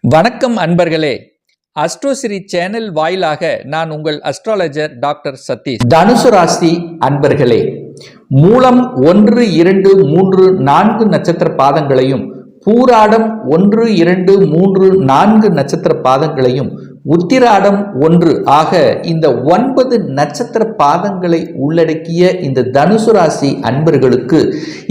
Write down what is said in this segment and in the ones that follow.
வணக்கம் அன்பர்களே. அஸ்ட்ரோசிரி சேனல் வாயிலாக நான் உங்கள் அஸ்ட்ராலஜர் டாக்டர் சதீஷ். தனுசு ராசி அன்பர்களே, மூலம் 1, 2, 3, 4 நட்சத்திர பாதங்களையும், பூராடம் 1, 2, 3, 4 நட்சத்திர பாதங்களையும், உத்திராடம் 1 ஆக இந்த 9 நட்சத்திர பாதங்களை உள்ளடக்கிய இந்த தனுசு ராசி அன்பர்களுக்கு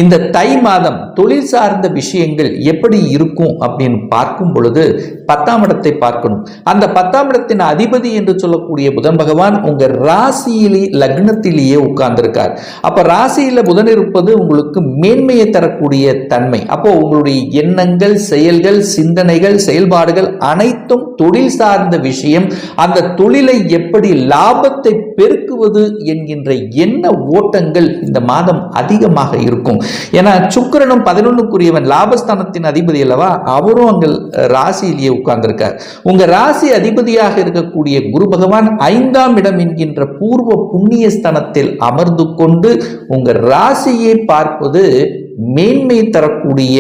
இந்த தை மாதம் தொழில் சார்ந்த விஷயங்கள் எப்படி இருக்கும் அப்படின்னு பார்க்கும் பொழுது 10ஆம் இடத்தை பார்க்கணும். அந்த 10ஆம் இடத்தின் அதிபதி என்று சொல்லக்கூடிய புதன் பகவான் உங்க ராசியிலே லக்னத்திலேயே உட்கார்ந்திருக்கார். அப்ப ராசியில புதன் இருப்பது உங்களுக்கு மேன்மையை தரக்கூடிய தன்மை. அப்போ உங்களுடைய எண்ணங்கள், செயல்கள், சிந்தனைகள், செயல்பாடுகள் அனைத்தும் தொழில் சார்ந்த விஷயம். அந்த தொழிலை எப்படி லாபத்தை பெருக்குவது என்கின்ற எண்ண ஓட்டங்கள் இந்த மாதம் அதிகமாக இருக்கும். ஏன்னா சுக்கிரனும் 11க்குரியவன், லாபஸ்தானத்தின் அதிபதி அல்லவா, அவரும் அங்கே ராசியிலேயே உட்கார்ந்திருக்கார். உங்க ராசி அதிபதியாக இருக்கக்கூடிய குரு பகவான் 5ஆம் இடம் என்கின்ற பூர்வ புண்ணிய ஸ்தானத்தில் அமர்ந்து கொண்டு உங்க ராசியை பார்ப்பது மேன்மை தரக்கூடிய,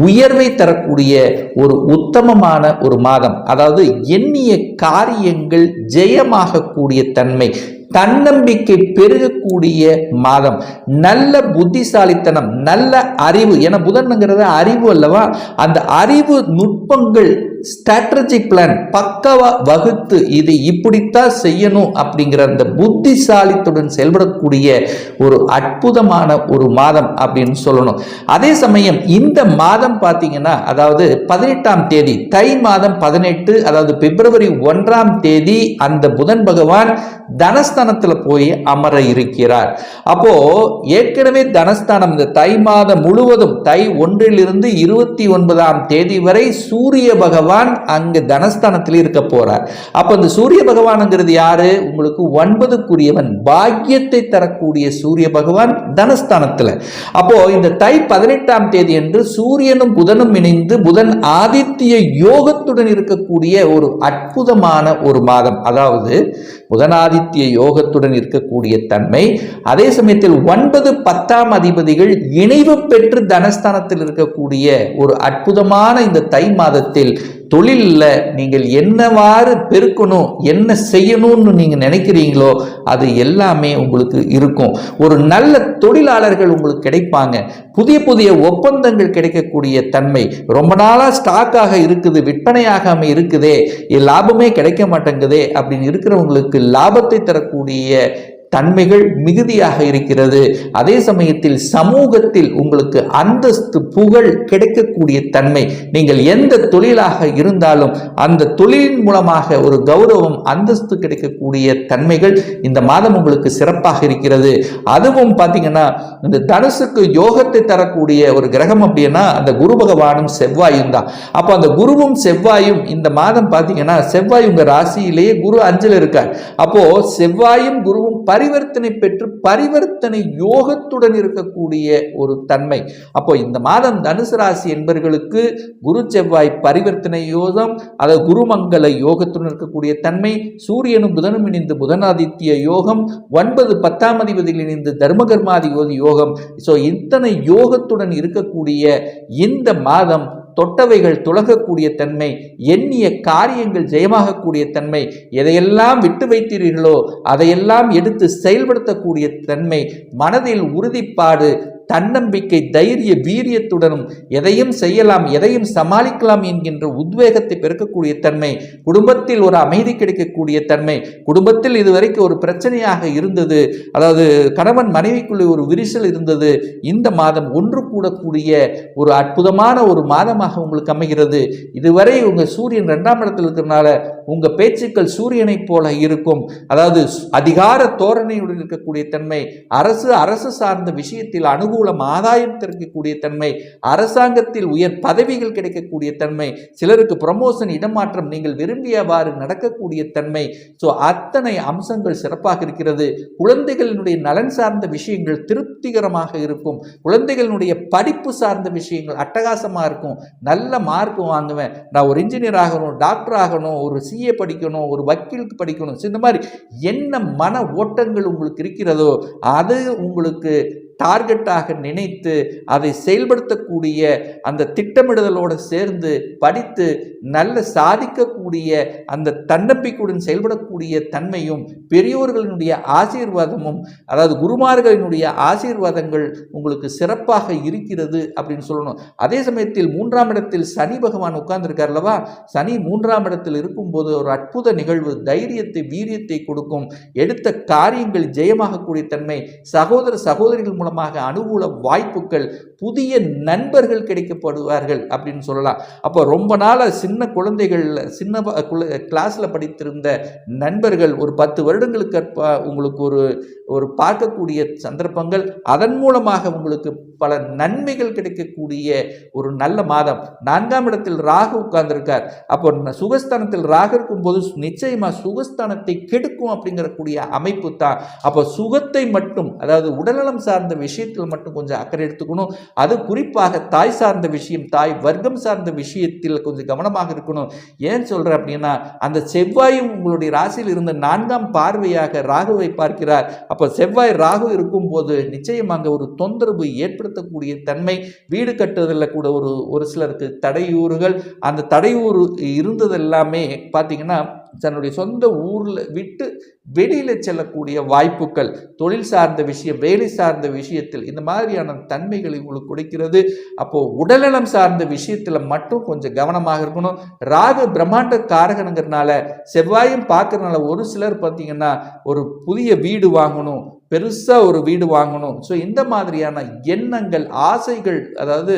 உயர்வை தரக்கூடிய ஒரு உத்தமமான ஒரு மாதம். அதாவது எண்ணிய காரியங்கள் ஜெயமாக கூடிய தன்மை, தன்னம்பிக்கை பெருகக்கூடிய மாதம், நல்ல புத்திசாலித்தனம், நல்ல அறிவு. என புதன்ங்கிறது அறிவு அல்லவா, அந்த அறிவு நுட்பங்கள், ஸ்ட்ராட்டஜிக் பிளான் பக்கவா வகுத்து இது இப்படித்தான் செய்யணும் அப்படிங்கிற அந்த புத்திசாலித்துடன் செயல்படக்கூடிய ஒரு அற்புதமான ஒரு மாதம் அப்படின்னு சொல்லணும். அதே சமயம் இந்த மாதம் பார்த்தீங்கன்னா, அதாவது 18ஆம் தேதி தை மாதம் 18, அதாவது பிப்ரவரி 1ஆம் தேதி அந்த புதன் பகவான் தனஸ்தானத்துல போய் அமர இருக்கிறார். அப்போ ஏற்கனவே தனஸ்தானம் இந்த தை மாதம் முழுவதும் தை 1லிருந்து 29ஆம் தேதி வரை சூரிய பகவான் அங்கு தனஸ்தானத்தில் இருக்க போறார். அப்ப இந்த சூரிய பகவான்ங்கிறது யாரு? உங்களுக்கு 9க்குரியவன், பாக்கியத்தை தரக்கூடிய சூரிய பகவான் தனஸ்தானத்துல. அப்போ இந்த தை 18ஆம் தேதி என்று சூரியனும் புதனும் இணைந்து புதன் ஆதித்ய யோகத்துடன் இருக்கக்கூடிய ஒரு அற்புதமான ஒரு மாதம். அதாவது புதனாதித்ய யோகத்துடன் இருக்கக்கூடிய தன்மை. அதே சமயத்தில் 9, 10ஆம் அதிபதிகள் இணைவு பெற்று தனஸ்தானத்தில் இருக்கக்கூடிய ஒரு அற்புதமான இந்த தை மாதத்தில் தொழிலில் நீங்கள் என்னவாறு பெருக்கணும், என்ன செய்யணும்னு நீங்க நினைக்கிறீங்களோ அது எல்லாமே உங்களுக்கு இருக்கும். ஒரு நல்ல தொழிலாளர்கள் உங்களுக்கு கிடைப்பாங்க. புதிய புதிய ஒப்பந்தங்கள் கிடைக்கக்கூடிய தன்மை. ரொம்ப நாளா ஸ்டாக்காக இருக்குது, விற்பனையாகாம இருக்குதே, லாபமே கிடைக்க மாட்டேங்குதே அப்படின்னு இருக்கிறவங்களுக்கு லாபத்தை தரக்கூடிய தன்மைகள் மிகுதியாக இருக்கிறது. அதே சமயத்தில் சமூகத்தில் உங்களுக்கு அந்தஸ்து, புகழ் கிடைக்கக்கூடிய தன்மை. நீங்கள் எந்த தொழிலாக இருந்தாலும் அந்த தொழிலின் மூலமாக ஒரு கௌரவம், அந்தஸ்து கிடைக்கக்கூடிய தன்மைகள் இந்த மாதம் உங்களுக்கு சிறப்பாக இருக்கிறது. அதுவும் பார்த்தீங்கன்னா இந்த தனுசுக்கு யோகத்தை தரக்கூடிய ஒரு கிரகம் அப்படின்னா அந்த குரு பகவானும் செவ்வாயும் தான். அப்போ அந்த குருவும் செவ்வாயும் இந்த மாதம் பார்த்தீங்கன்னா, செவ்வாய் உங்க ராசியிலேயே குரு 5ல் இருக்கார். அப்போ செவ்வாயும் குருவும் பரிவர்த்தனை பெற்று பரிவர்த்தனை யோகத்துடன் இருக்கக்கூடிய ஒரு தன்மை. அப்போ இந்த மாதம் தனுசு ராசி என்பவர்களுக்கு குரு செவ்வாய் பரிவர்த்தனை யோகம், அதாவது குருமங்கல யோகத்துடன் இருக்கக்கூடிய தன்மை, சூரியனும் புதனும் இணைந்து புதனாதித்ய யோகம், 9, 10ஆம் அதிபதியில் இணைந்து தர்மகர்மாதிபதி யோகம். ஸோ இத்தனை யோகத்துடன் இருக்கக்கூடிய இந்த மாதம் தொட்டவைகள் துலகக்கூடிய தன்மை, எண்ணிய காரியங்கள் ஜெயமாகக்கூடிய தன்மை, எதையெல்லாம் விட்டு வைத்தீர்களோ அதையெல்லாம் எடுத்து செயல்படுத்தக்கூடிய தன்மை, மனதில் உறுதிப்பாடு, தன்னம்பிக்கை, தைரிய வீரியத்துடனும் எதையும் செய்யலாம், எதையும் சமாளிக்கலாம் என்கின்ற உத்வேகத்தை பெருக்கக்கூடிய தன்மை, குடும்பத்தில் ஒரு அமைதி கிடைக்கக்கூடிய தன்மை. குடும்பத்தில் இதுவரைக்கும் ஒரு பிரச்சனையாக இருந்தது, அதாவது கணவன் மனைவிக்குள்ளே ஒரு விரிசல் இருந்தது, இந்த மாதம் ஒன்று கூடக்கூடிய ஒரு அற்புதமான ஒரு மாதமாக உங்களுக்கு அமைகிறது. இதுவரை உங்க சூரியன் 2ஆம் இடத்தில் இருக்கிறதுனால உங்க பேச்சுக்கள் சூரியனை போல இருக்கும். அதாவது அதிகார தோரணையுடன் இருக்கக்கூடிய தன்மை, அரசு சார்ந்த விஷயத்தில் அனுகூலம், ஆதாயம் கிடைக்கக்கூடிய தன்மை, அரசாங்கத்தில் உயர் பதவிகள் கிடைக்கக்கூடிய தன்மை, சிலருக்கு ப்ரமோஷன், இடமாற்றம் நீங்கள் விரும்பியவாறு நடக்கக்கூடிய தன்மை. ஸோ அத்தனை அம்சங்கள் சிறப்பாக இருக்கிறது. குழந்தைகளினுடைய நலன் சார்ந்த விஷயங்கள் திருப்திகரமாக இருக்கும். குழந்தைகளினுடைய படிப்பு சார்ந்த விஷயங்கள் அட்டகாசமாக இருக்கும். நல்ல மார்க் வாங்குவேன், நான் ஒரு இன்ஜினியர் ஆகணும், டாக்டர் ஆகணும், ஒரு சிஏ படிக்கணும், ஒரு வக்கீலுக்கு படிக்கணும், இந்த மாதிரி என்ன மன ஓட்டங்கள் உங்களுக்கு இருக்கிறதோ அது உங்களுக்கு டார்கெட்டாக நினைத்து அதை செயல்படுத்தக்கூடிய அந்த திட்டமிடுதலோடு சேர்ந்து படித்து நல்ல சாதிக்கக்கூடிய அந்த தன்னம்பிக்கையுடன் செயல்படக்கூடிய தன்மையும் பெரியோர்களினுடைய ஆசீர்வாதமும், அதாவது குருமார்களினுடைய ஆசீர்வாதங்கள் உங்களுக்கு சிறப்பாக இருக்கிறது அப்படின்னு சொல்லணும். அதே சமயத்தில் 3ஆம் இடத்தில் சனி பகவான் உட்கார்ந்திருக்கார் அல்லவா? சனி 3ஆம் இடத்தில் இருக்கும்போது ஒரு அற்புத நிகழ்வு, தைரியத்தை வீரியத்தை கொடுக்கும். எடுத்த காரியங்கள் ஜெயமாகக்கூடிய தன்மை, சகோதர சகோதரிகள் மூலமாக அனுகூல வாய்ப்புகள், புதிய நண்பர்கள் கிடைக்கப்படுவார்கள் அப்படின்னு சொல்லலாம். அப்போ ரொம்ப நாளாக சின்ன குழந்தைகள், சின்ன கிளாஸில் படித்திருந்த நண்பர்கள் ஒரு 10 வருடங்களுக்கு உங்களுக்கு ஒரு பார்க்கக்கூடிய சந்தர்ப்பங்கள், அதன் மூலமாக உங்களுக்கு பல நன்மைகள் கிடைக்கக்கூடிய ஒரு நல்ல மாதம். 4ஆம் இடத்தில் ராகு உட்கார்ந்திருக்கார். அப்போ சுகஸ்தானத்தில் ராகு இருக்கும் போது நிச்சயமா சுகஸ்தானத்தை கெடுக்கும் அப்படிங்கக்கூடிய அமைப்பு தான். அப்போ சுகத்தை மட்டும், அதாவது உடல்நலம் சார்ந்த விஷயத்தில் மட்டும் கொஞ்சம் அக்கறை எடுத்துக்கணும். அது குறிப்பாக தாய் சார்ந்த விஷயம், தாய் வர்க்கம் சார்ந்த விஷயத்தில் கொஞ்சம் கவனமாக இருக்கணும். ஏன் சொல்றேன் அப்படின்னா, அந்த செவ்வாயும் உங்களுடைய ராசியில் இருந்த 4ஆம் பார்வையாக ராகுவை பார்க்கிறார். அப்போ செவ்வாய் ராகு இருக்கும் போது நிச்சயமாக ஒரு தொந்தரவு ஏற்படுத்தக்கூடிய தன்மை, வீடு கட்டுவதில் கூட ஒரு சிலருக்கு தடையூறுகள், அந்த தடையூறு இருந்தது எல்லாமே பார்த்தீங்கன்னா தன்னுடைய சொந்த ஊரில் விட்டு வெளியில் செல்லக்கூடிய வாய்ப்புகள், தொழில் சார்ந்த விஷயம், வேலை சார்ந்த விஷயத்தில் இந்த மாதிரியான தன்மைகளை உங்களுக்கு கொடுக்கிறது. அப்போ உடல்நலம் சார்ந்த விஷயத்தில் மட்டும் கொஞ்சம் கவனமாக இருக்கணும். ராகு பிரம்மாண்ட காரகனுங்கிறதுனால, செவ்வாயும் பார்க்கறதுனால ஒரு சிலர் பார்த்தீங்கன்னா ஒரு புதிய வீடு வாங்கணும், பெருசாக ஒரு வீடு வாங்கணும். ஸோ இந்த மாதிரியான எண்ணங்கள், ஆசைகள், அதாவது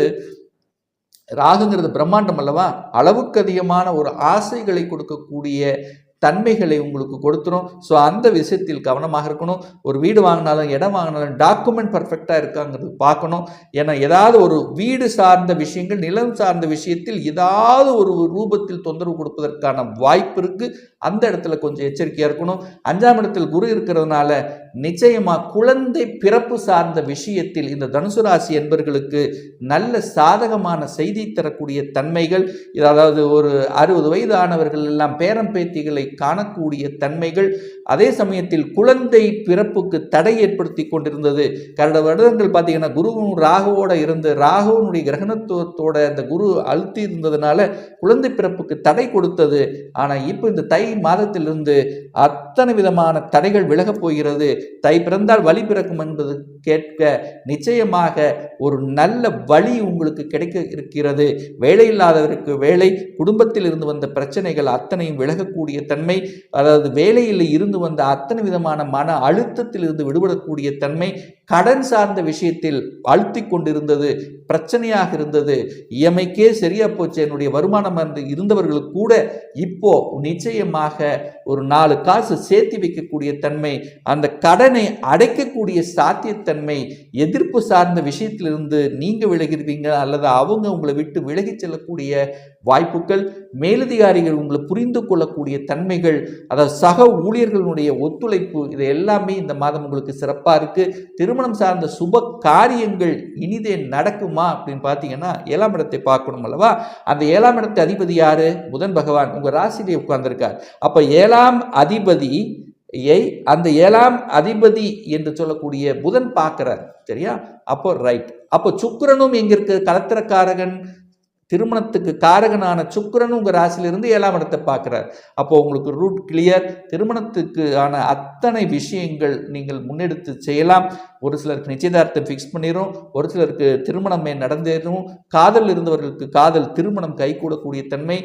ராகுங்கிறது பிரம்மாண்டம் அல்லவா, அளவுக்கு அதிகமான ஒரு ஆசைகளை கொடுக்கக்கூடிய தன்மைகளை உங்களுக்கு கொடுத்துரும். ஸோ அந்த விஷயத்தில் கவனமாக இருக்கணும். ஒரு வீடு வாங்கினாலும் இடம் வாங்கினாலும் டாக்குமெண்ட் பர்ஃபெக்டாக இருக்காங்கிறது பார்க்கணும். ஏன்னா ஏதாவது ஒரு வீடு சார்ந்த விஷயங்கள், நிலம் சார்ந்த விஷயத்தில் ஏதாவது ஒரு ரூபத்தில் தொந்தரவு கொடுப்பதற்கான வாய்ப்பு இருக்குது. அந்த இடத்துல கொஞ்சம் எச்சரிக்கையாக இருக்கணும். 5ஆம் இடத்தில் குரு இருக்கிறதுனால நிச்சயமாக குழந்தை பிறப்பு சார்ந்த விஷயத்தில் இந்த தனுசு ராசி என்பவர்களுக்கு நல்ல சாதகமான செய்தி தரக்கூடிய தன்மைகள், அதாவது ஒரு 60 வயது ஆனவர்கள் எல்லாம் பேரம் பேத்திகளை காணக்கூடிய தன்மைகள். அதே சமயத்தில் குழந்தை பிறப்புக்கு தடை ஏற்படுத்தி கொண்டிருந்தது. கடந்த வருடங்கள் பார்த்தீங்கன்னா குருவும் ராகுவோட இருந்து, ராகுவனுடைய கிரகணத்துவத்தோட அந்த குரு அழுத்தி இருந்ததுனால குழந்தை பிறப்புக்கு தடை கொடுத்தது. ஆனால் இப்போ இந்த தை மாதத்திலிருந்து அத்தனை விதமான தடைகள் விலகப் போகிறது. தை பிறந்தால் வழி பிறக்கும் என்பது கேட்க நிச்சயமாக ஒரு நல்ல வழி உங்களுக்கு கிடைக்க இருக்கிறது. வேலை இல்லாதவருக்கு வேலை, குடும்பத்தில் இருந்து வந்த பிரச்சனைகள் அத்தனையும் விலகக்கூடிய தன்மை, அதாவது வேலையில் இருந்து வந்த அத்தனை விதமான மன அழுத்தத்தில் இருந்து விடுபடக்கூடிய தன்மை, கடன் சார்ந்த விஷயத்தில் அழுத்தி கொண்டிருந்தது, பிரச்சனையாக இருந்தது, இஎம்ஐக்கே சரியா போச்சு, என்னுடைய வருமானம் இருந்தவர்களுக்கு கூட இப்போ நிச்சயமாக ஒரு 4 காசு சேர்த்து வைக்கக்கூடிய தன்மை, அந்த கடனை அடைக்கக்கூடிய சாத்தியத்தன்மை, எதிர்ப்பு சார்ந்த விஷயத்திலிருந்து நீங்க விலகிருவீங்க அல்லது அவங்க உங்களை விட்டு விலகி செல்லக்கூடிய வாய்ப்புகள், மேலதிகாரிகள் உங்களை புரிந்து கொள்ளக்கூடிய தன்மைகள், அதாவது சக ஊழியர்களுடைய ஒத்துழைப்பு, இது எல்லாமே இந்த மாதம் உங்களுக்கு சிறப்பாக இருக்கு. திருமணம் சார்ந்த சுப காரியங்கள் இனிதே நடக்குமா அப்படின்னு பார்த்தீங்கன்னா 7ஆம் இடத்தை பார்க்கணும் அல்லவா. அந்த 7ஆம் இடத்தை அதிபதி யாரு? புதன் பகவான் உங்க ராசியிலே உட்கார்ந்திருக்கார். அப்ப 7ஆம் அதிபதியை அந்த 7ஆம் அதிபதி என்று சொல்லக்கூடிய புதன் பார்க்கிறார், சரியா? அப்போ ரைட். அப்போ சுக்கிரனும் எங்க இருக்கு? கலத்திரக்காரகன், திருமணத்துக்கு காரகனான சுக்கிரன் உங்கள் ராசியிலிருந்து 7ஆம் இடத்தை பார்க்குறார். அப்போ உங்களுக்கு ரூட் கிளியர். திருமணத்துக்கு ஆன அத்தனை விஷயங்கள் நீங்கள் முன்னெடுத்து செய்யலாம். ஒரு சிலருக்கு நிச்சயதார்த்தம் ஃபிக்ஸ் பண்ணிடும், ஒரு சிலருக்கு திருமணமே நடந்தேறும். காதல் இருந்தவர்களுக்கு காதல் திருமணம் கைகூடக்கூடிய தன்மை,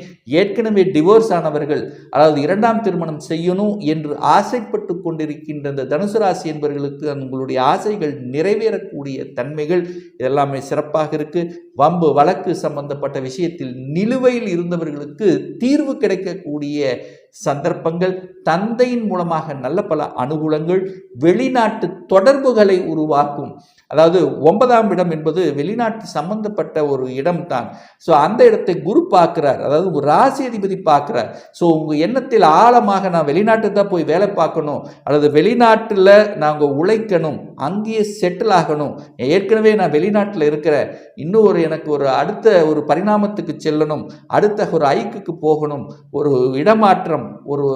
ஏற்கனவே டிவோர்ஸ் ஆனவர்கள், அதாவது 2ஆம் திருமணம் செய்யணும் என்று ஆசைப்பட்டு கொண்டிருக்கின்ற இந்த தனுசு ராசி என்பவர்களுக்கு உங்களுடைய ஆசைகள் நிறைவேறக்கூடிய தன்மைகள் இதெல்லாமே சிறப்பாக இருக்கு. வம்பு வழக்கு சம்பந்தப்பட்ட விஷயத்தில் நிலுவையில் இருந்தவர்களுக்கு தீர்வு கிடைக்கக்கூடிய சந்தர்ப்பங்கள், தந்தையின் மூலமாக நல்ல பல அனுகூலங்கள், வெளிநாட்டு தொடர்புகளை உருவாக்கும். அதாவது 9ஆம் இடம் என்பது வெளிநாட்டு சம்பந்தப்பட்ட ஒரு இடம் தான். ஸோ அந்த இடத்தை குரு பார்க்கிறார், அதாவது ஒரு ராசி அதிபதி பார்க்கிறார். ஸோ உங்கள் எண்ணத்தில் ஆழமாக நான் வெளிநாட்டுக்கு தான் போய் வேலை பார்க்கணும், அல்லது வெளிநாட்டில் நாங்கள் உழைக்கணும், அங்கேயே செட்டில் ஆகணும், ஏற்கனவே நான் வெளிநாட்டில் இருக்கிறேன், இன்னும் எனக்கு ஒரு அடுத்த ஒரு பரிணாமத்துக்கு செல்லணும், அடுத்த ஒரு ஐக்குக்கு போகணும், ஒரு இடமாற்றம், ஒரு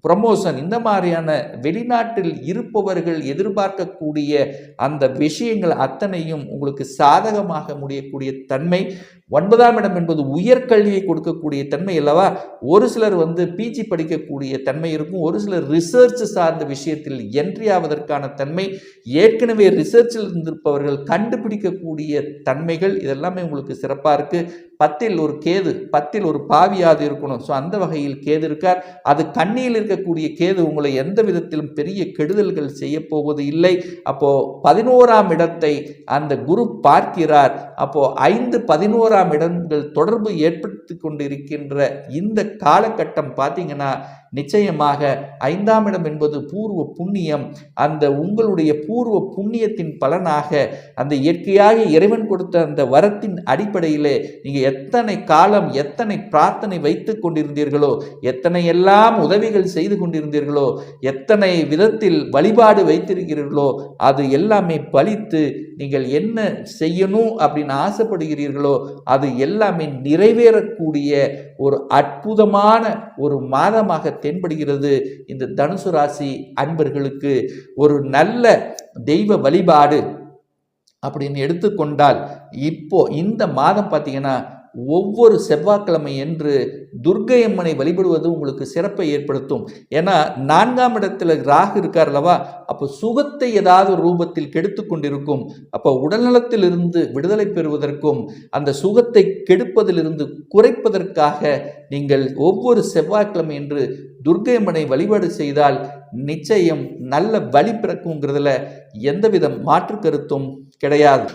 ப்ரமோஷன், இந்த மாதிரியான வெளிநாட்டில் இருப்பவர்கள் எதிர்பார்க்கக்கூடிய அந்த விஷயங்கள் அத்தனையும் உங்களுக்கு சாதகமாக முடியக்கூடிய தன்மை. 9ஆம் இடம் என்பது உயர்கல்வியை கொடுக்கக்கூடிய தன்மை அல்லவா. ஒரு சிலர் பிஜி படிக்கக்கூடிய தன்மை இருக்கும், ஒரு சிலர் ரிசர்ச் சார்ந்த விஷயத்தில் என்ட்ரி ஆவதற்கான தன்மை, ஏற்கனவே ரிசர்ச்சில் இருந்திருப்பவர்கள் கண்டுபிடிக்கக்கூடிய தன்மைகள், இதெல்லாமே உங்களுக்கு சிறப்பாக இருக்கு. 10ல் ஒரு கேது, 10ல் ஒரு பாவியாது இருக்கணும். ஸோ அந்த வகையில் கேது இருக்கார். அது கன்னியில் இருக்கக்கூடிய கேது உங்களை எந்த விதத்திலும் பெரிய கெடுதல்கள் செய்ய போவது இல்லை. அப்போ 11ஆம் இடத்தை அந்த குரு பார்க்கிறார். அப்போ 5, 11ஆம் இடங்கள் தொடர்பு ஏற்படுத்தி கொண்டிருக்கின்ற இந்த காலகட்டம் பார்த்தீங்கன்னா நிச்சயமாக 5ஆம் இடம் என்பது பூர்வ புண்ணியம். அந்த உங்களுடைய பூர்வ புண்ணியத்தின் பலனாக அந்த இயற்கையாக இறைவன் கொடுத்த அந்த வரத்தின் அடிப்படையிலே நீங்க எத்தனை காலம் எத்தனை பிரார்த்தனை வைத்துக் கொண்டிருந்தீர்களோ, எத்தனை எல்லாம் உதவிகள் செய்து கொண்டிருந்தீர்களோ, எத்தனை விதத்தில் வழிபாடு வைத்திருக்கிறீர்களோ, அது எல்லாமே பலித்து நீங்கள் என்ன செய்யணும் அப்படின்னு ஆசைப்படுகிறீர்களோ அது எல்லாமே நிறைவேறக்கூடிய ஒரு அற்புதமான ஒரு மாதமாக தென்படுகிறது. இந்த தனுசு ராசி அன்பர்களுக்கு ஒரு நல்ல தெய்வ வழிபாடு அப்படின்னு எடுத்துக்கொண்டால் இப்போ இந்த மாதம் பார்த்தீங்கன்னா ஒவ்வொரு செவ்வாய்க்கிழமை என்று துர்க்கை அம்மனை வழிபடுவது உங்களுக்கு சிறப்பை ஏற்படுத்தும். ஏன்னா 4ஆம் இடத்துல ராகு இருக்கார் அல்லவா, அப்போ சுகத்தை ஏதாவது ரூபத்தில் கெடுத்து கொண்டிருக்கும். அப்போ உடல்நலத்திலிருந்து விடுதலை பெறுவதற்கும் அந்த சுகத்தை கெடுப்பதிலிருந்து குறைப்பதற்காக நீங்கள் ஒவ்வொரு செவ்வாய்க்கிழமை என்று துர்க்கை அம்மனை வழிபாடு செய்தால் நிச்சயம் நல்ல வழி பிறக்குங்கிறதுல எந்தவித மாற்று கருத்தும் கிடையாது.